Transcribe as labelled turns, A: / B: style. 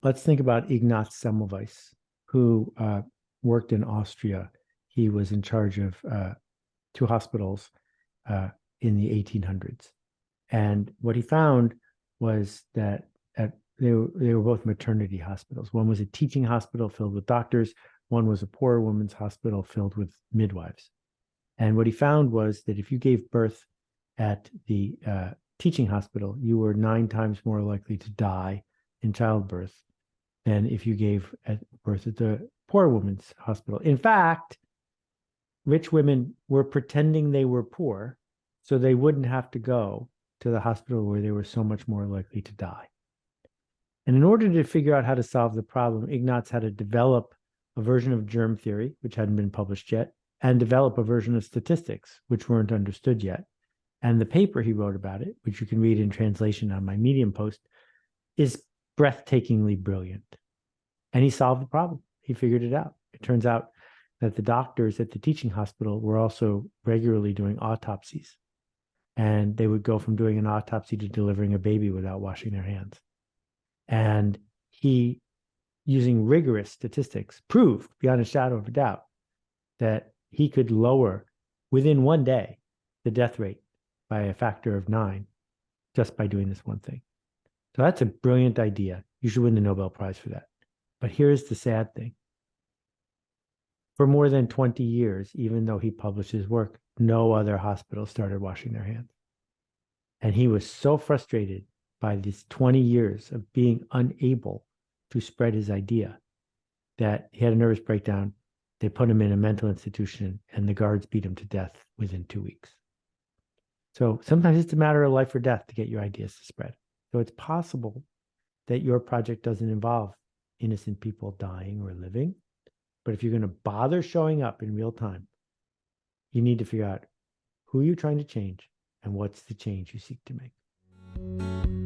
A: let's think about Ignaz Semmelweis, who worked in Austria. He was in charge of two hospitals uh, in the 1800s. And what he found was that they were both maternity hospitals. One was a teaching hospital filled with doctors, one was a poor women's hospital filled with midwives. And what he found was that if you gave birth at the teaching hospital, you were 9 times more likely to die in childbirth than if you gave birth at the poor women's hospital. In fact, rich women were pretending they were poor so they wouldn't have to go to the hospital where they were so much more likely to die. And in order to figure out how to solve the problem, Ignaz had to develop a version of germ theory, which hadn't been published yet, and develop a version of statistics, which weren't understood yet. And the paper he wrote about it, which you can read in translation on my Medium post, is breathtakingly brilliant. And he solved the problem. He figured it out. It turns out that the doctors at the teaching hospital were also regularly doing autopsies. And they would go from doing an autopsy to delivering a baby without washing their hands. And he, using rigorous statistics, proved beyond a shadow of a doubt that he could lower within one day the death rate by a factor of 9 just by doing this one thing. So that's a brilliant idea. You should win the Nobel Prize for that. But here's the sad thing. For more than 20 years, even though he published his work, no other hospital started washing their hands. And he was so frustrated by these 20 years of being unable to spread his idea that he had a nervous breakdown. They put him in a mental institution and the guards beat him to death within 2 weeks. So sometimes it's a matter of life or death to get your ideas to spread. So it's possible that your project doesn't involve innocent people dying or living. But if you're going to bother showing up in real time, you need to figure out who you're trying to change and what's the change you seek to make.